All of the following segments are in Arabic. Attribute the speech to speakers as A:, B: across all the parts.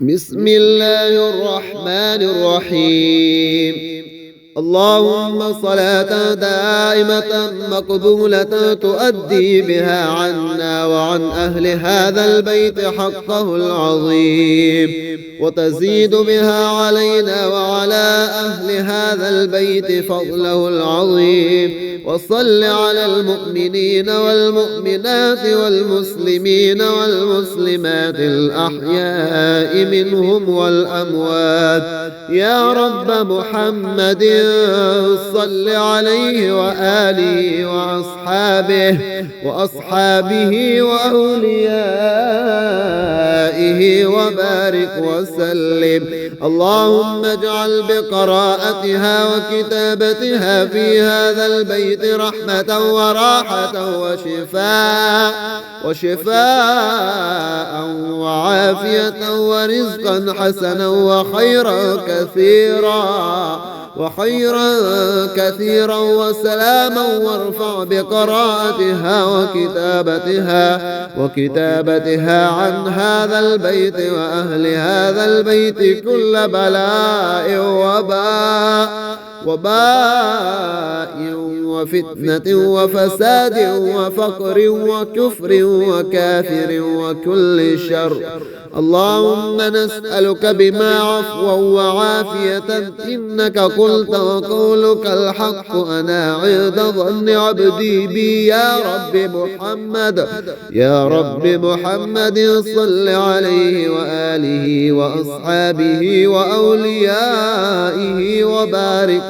A: بسم الله الرحمن الرحيم. اللهم صلاة دائمة مقبولة تؤدي بها عنا وعن أهل هذا البيت حقه العظيم، وتزيد بها علينا وعلى أهل هذا البيت فضله العظيم. وصل على المؤمنين والمؤمنات والمسلمين والمسلمات الأحياء منهم والأموات يا رب محمد، صل عليه وآله وأصحابه وأوليائه وبارك وسلم. اللهم اجعل بقراءتها وكتابتها في هذا البيت رحمة وراحة وشفاء وعافية ورزقا حسنا وخيرا كثيرا وسلاما، وارفع بقراءتها وكتابتها عن هذا البيت وأهل هذا البيت كل بلاء وباء وفتنة وفساد وفقر وكفر وكافر وكل شر. اللهم نسألك بما عفوا وعافية إنك قلت وقولك الحق أنا عند ظن عبدي بي. يا رب محمد صل عليه وآله وأصحابه وأوليائه وبارك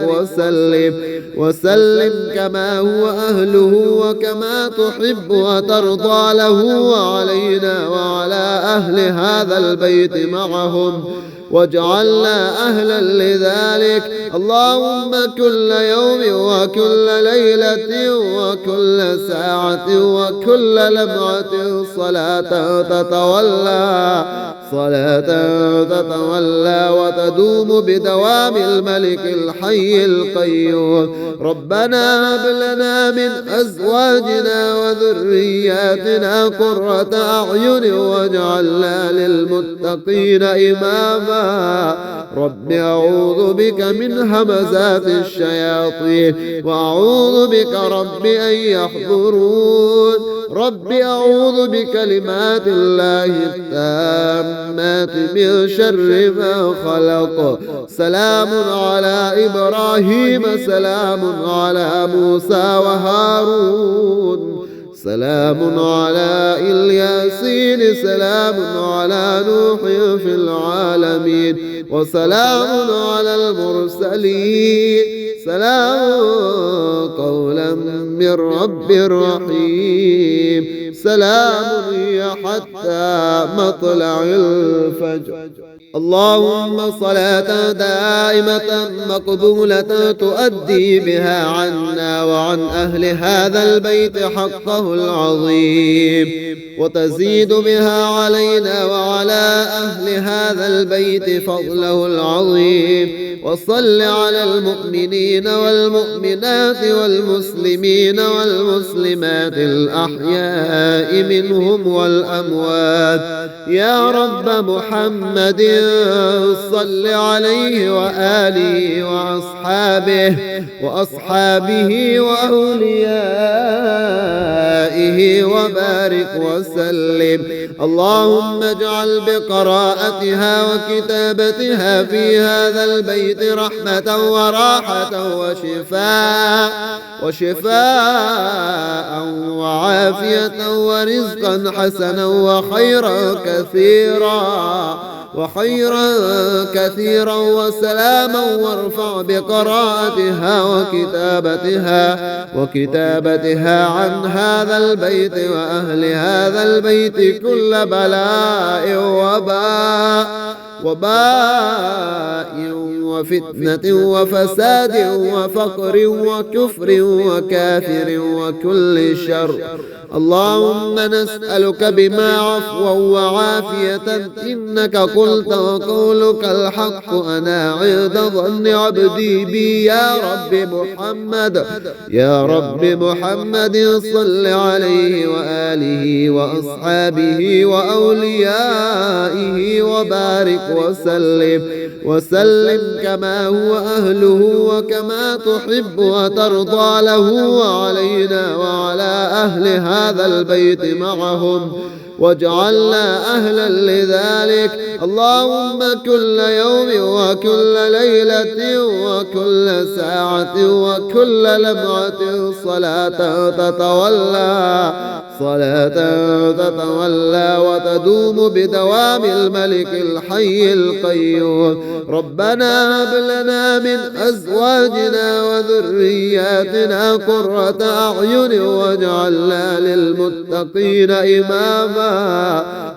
A: وسلم كما هو أهله وكما تحب وترضى له وعلينا وعلى أهل هذا البيت معهم، واجعلنا أهلا لذلك. اللهم كل يوم وكل ليلة وكل ساعة وكل لمعة صلاة تتولى وتدوم بدوام الملك الحي القيوم. ربنا هب لنا من أزواجنا وذرياتنا قرة أعين واجعلنا للمتقين إماما. رب أعوذ بك من همزات الشياطين وأعوذ بك رب أن يحضرون. رب أعوذ بكلمات الله التامات من شر ما خلق. سلام على إبراهيم، سلام على موسى وهارون، سلام على الياسين، سلام على نوح في العالمين، وسلام على المرسلين. سلام قولا من رب رحيم. سلام هي حتى مطلع الفجر. اللهم صلاة دائمة مقبولة تؤدي بها عنا وعن أهل هذا البيت حقه العظيم، وتزيد بها علينا وعلى أهل هذا البيت فضله العظيم. وصل على المؤمنين والمؤمنات والمسلمين والمسلمات الأحياء منهم والأموات يا رب محمد، صل عليه وآله وأصحابه وأوليائه وبارك وسلم. اللهم اجعل بقراءتها وكتابتها في هذا البيت رحمة وراحة وشفاء وعافية ورزقا حسنا وخيرا كثيرا وسلاما، وارفع بقراءتها وكتابتها عن هذا البيت وأهل هذا البيت كل بلاء وباء وفتنة وفساد وفقر وكفر وكافر وكل شر. اللهم نسألك بما عفوا وعافية إنك قلت وقولك الحق أنا عند ظن عبدي بي يا رب محمد صل عليه وآله وأصحابه وأوليائه وبارك وسلم كما هو أهله وكما تحب وترضى له وعلينا وعلى أهل هذا البيت معهم واجعلنا أهلا لذلك. اللهم كل يوم وكل ليلة وكل ساعة وكل لمعة صلاة تتولى وتدوم بدوام الملك الحي القيوم. ربنا هب لنا من أزواجنا وذرياتنا قرة أعين واجعلنا للمتقين إماما.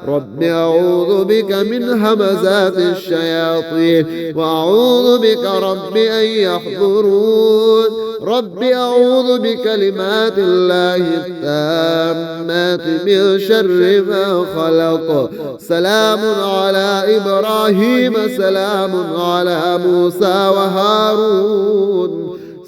A: رب أعوذ بك من همزات الشياطين وأعوذ بك رب أن يحضرون. رب أعوذ بكلمات الله التامات من شر ما خلق. سلام على إبراهيم سلام على موسى وهارون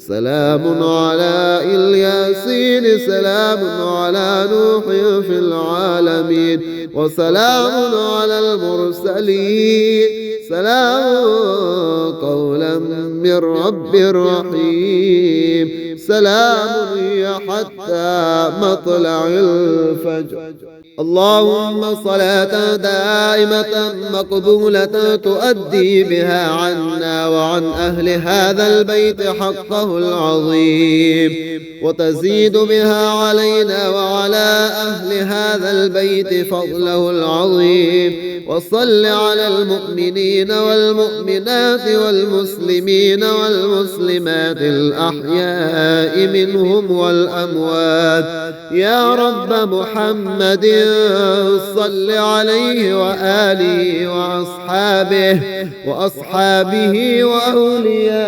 A: سلام على الياسين سلام على نوح في العالمين وسلام على المرسلين سلام قولا من رب رحيم. سلام هي حتى مطلع الفجر. اللهم صلاة دائمة مقبولة تؤدي بها عنا وعن أهل هذا البيت حقه العظيم وتزيد بها علينا وعلى أهل هذا البيت فضله العظيم. وصل على المؤمنين والمؤمنات والمسلمين والمسلمات الأحياء منهم والأموات يا رب محمد صل عليه وآله وأصحابه وأوليائه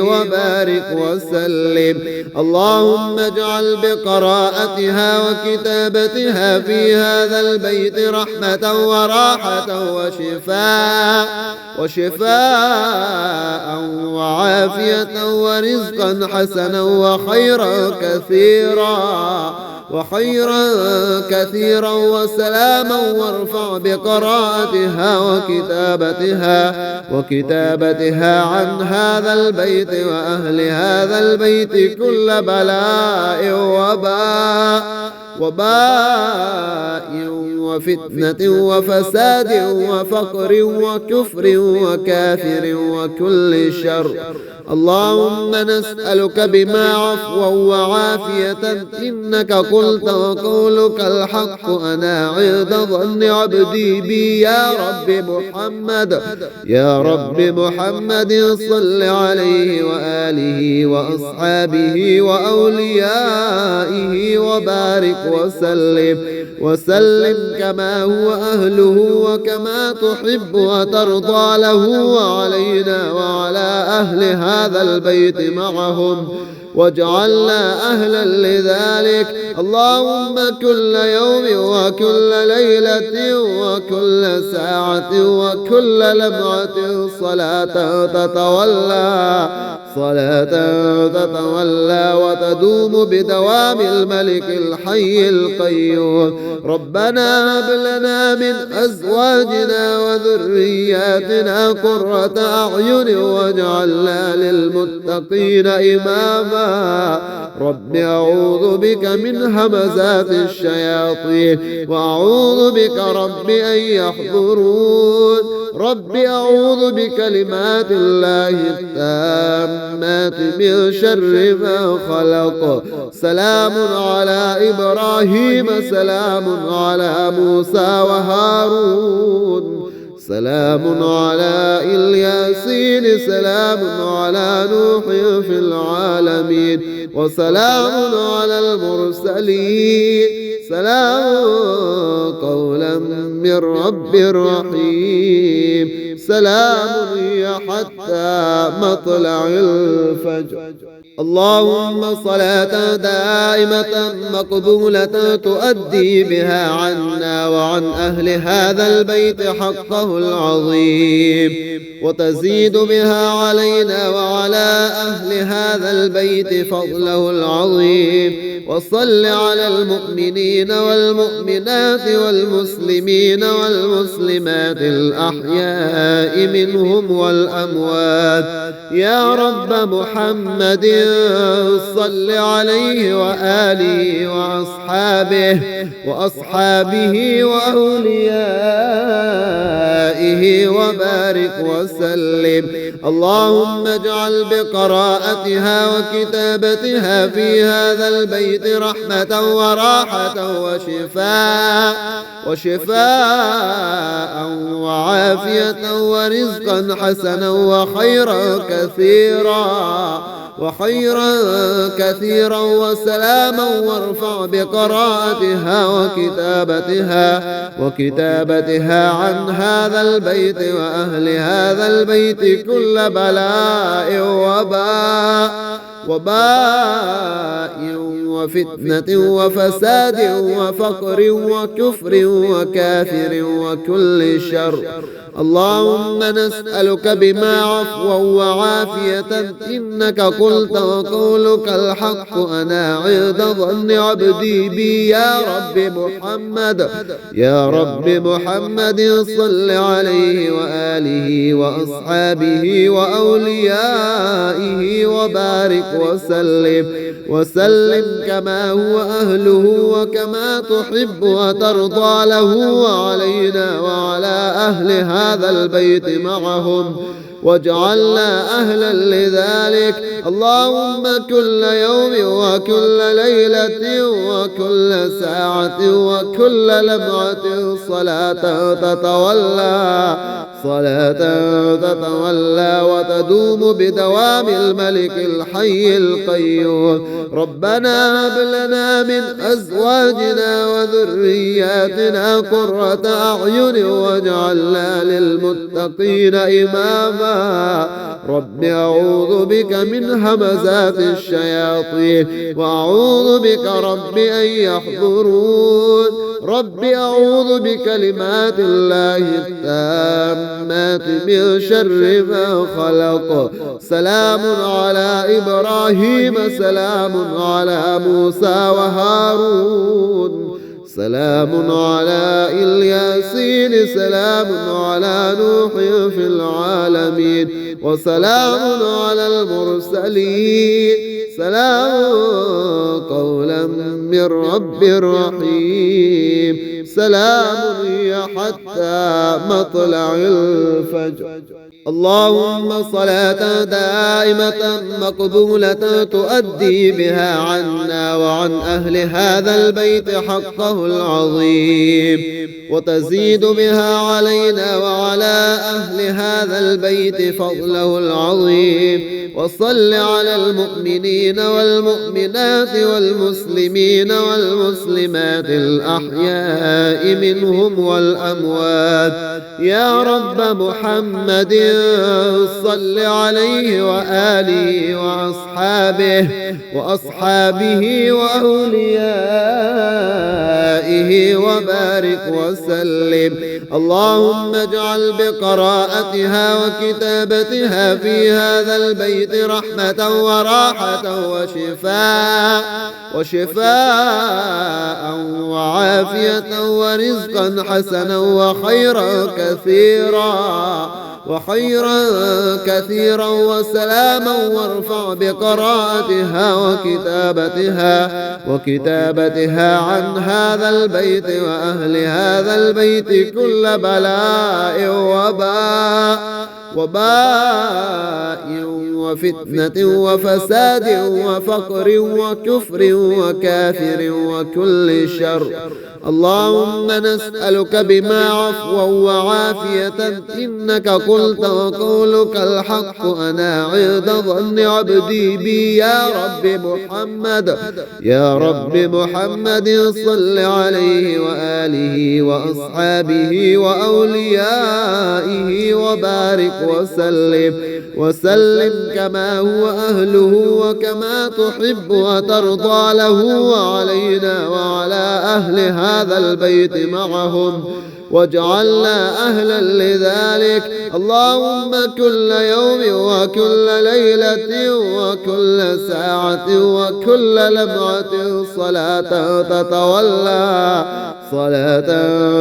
A: وبارك وسلم. اللهم اجعل بقراءتها وكتابتها في هذا البيت رحمة وراحة وشفاء وعافية ورزقا حسنا وخيرا كثيرا وسلاما. وارفع بقراءتها وكتابتها عن هذا البيت وأهل هذا البيت كل بلاء وباء وفتنة وفساد وفقر وكفر وكافر وكل شر. اللهم نسألك بما عفوا وعافية إنك قلت وقولك الحق أنا عند ظن عبدي بي يا رب محمد صل عليه وآله وأصحابه وأوليائه وبارك وسلم كما هو أهله وكما تحب وترضى له وعلينا وعلى أهل هذا البيت معهم واجعلنا أهلا لذلك. اللهم كل يوم وكل ليلة وكل ساعة وكل لمعة صلاة تتولى وتدوم بدوام الملك الحي القيوم. ربنا هب لنا من أزواجنا وذرياتنا قرة أعين واجعلنا للمتقين إماما. رب أعوذ بك من همزات الشياطين وأعوذ بك رب أن يحضرون. رب أعوذ بكلمات الله التامات من شر ما خلق. سلام على إبراهيم سلام على موسى وهارون سلام على الياسين سلام على نوح في العالمين وسلام على المرسلين سلام قولا من رب رحيم. سلام هي حتى مطلع الفجر. اللهم صلاة دائمة مقبولة تؤدي بها عنا وعن أهل هذا البيت حقه العظيم، وتزيد بها علينا وعلى أهل هذا البيت فضله العظيم. وصل على المؤمنين والمؤمنات والمسلمين والمسلمات الأحياء منهم والأموات يا رب محمد، صل عليه وآله وأصحابه وأوليائه وبارك وسلم. اللهم اجعل بقراءتها وكتابتها في هذا البيت رحمة وراحة وشفاء وعافية ورزقا حسنا وخيرا كثيرا وسلاما، وارفع بقراءتها وكتابتها عن هذا البيت وأهل هذا البيت كل بلاء وباء وفتنة وفساد وفقر وكفر وكافر وكل شر. اللهم نسألك بما عفوا وعافية إنك قلت وقولك الحق أنا عند ظن عبدي بي يا رب محمد صل عليه وآله وأصحابه وأوليائه وبارك وسلم كما هو أهله وكما تحب وترضى له وعلينا وعلى أهل هذا البيت معهم، واجعلنا أهلا لذلك. اللهم كل يوم وكل ليلة وكل ساعة وكل لمعة صلاة تتولى وتدوم بدوام الملك الحي القيوم. ربنا هب لنا من أزواجنا وذرياتنا قرة أعين واجعلنا للمتقين إماما. رب أعوذ بك من همزات الشياطين وأعوذ بك رب أن يحضرون. رب أعوذ بكلمات الله التامات من شر ما خلق. سلام على إبراهيم، سلام على موسى وهارون، سلام على الياسين، سلام على نوح في العالمين، وسلام على المرسلين، سلام قولا من رب رحيم. سلام هي حتى مطلع الفجر. اللهم صلاة دائمة مقبولة تؤدي بها عنا وعن أهل هذا البيت حقه العظيم، وتزيد بها علينا وعلى أهل هذا البيت فضله العظيم. وصل على المؤمنين والمؤمنات والمسلمين والمسلمات الأحياء منهم والأموات يا رب محمد، صل عليه وآله وأصحابه وأوليائه وبارك وسلم. اللهم اجعل بقراءتها وكتابتها في هذا البيت رحمة وراحة وشفاء وعافية ورزقا حسنا وخيرا كثيرا وسلاما، وارفع بقراءتها وكتابتها عن هذا البيت وأهل هذا البيت كل بلاء وباء وفتنة وفساد وفقر وكفر وكافر وكل شر. اللهم نسألك بما عفوا وعافية إنك قلت وقولك الحق أنا عند ظن عبدي بي يا رب محمد صل عليه وآله وأصحابه وأوليائه وبارك وسلم. وسلم كما هو أهله وكما تحب وترضى له وعلينا وعلى أهل هذا البيت معهم، واجعلنا أهلا لذلك. اللهم كل يوم وكل ليلة وكل ساعة وكل لمعة صلاة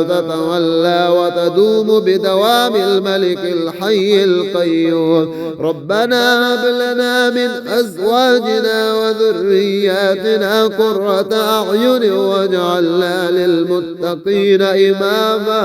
A: تتولى وتدوم بدوام الملك الحي القيوم. ربنا هب لنا من أزواجنا وذرياتنا قرة أعين واجعلنا للمتقين إماما.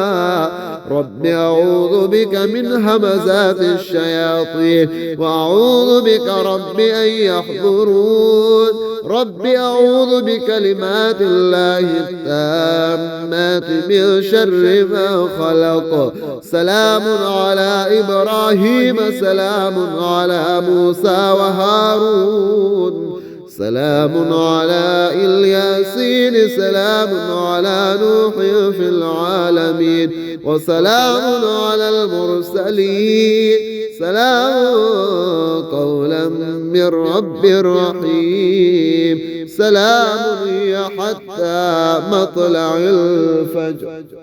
A: رب أعوذ بك من همزات الشياطين وأعوذ بك رب أن يحضرون. رب أعوذ بكلمات الله التامات من شر ما خلق. سلام على إبراهيم، سلام على موسى وهارون، سلام على الياسين، سلام على نوح في العالمين، وسلام على المرسلين. سلام قولا من رب رحيم. سلام هي حتى مطلع الفجر.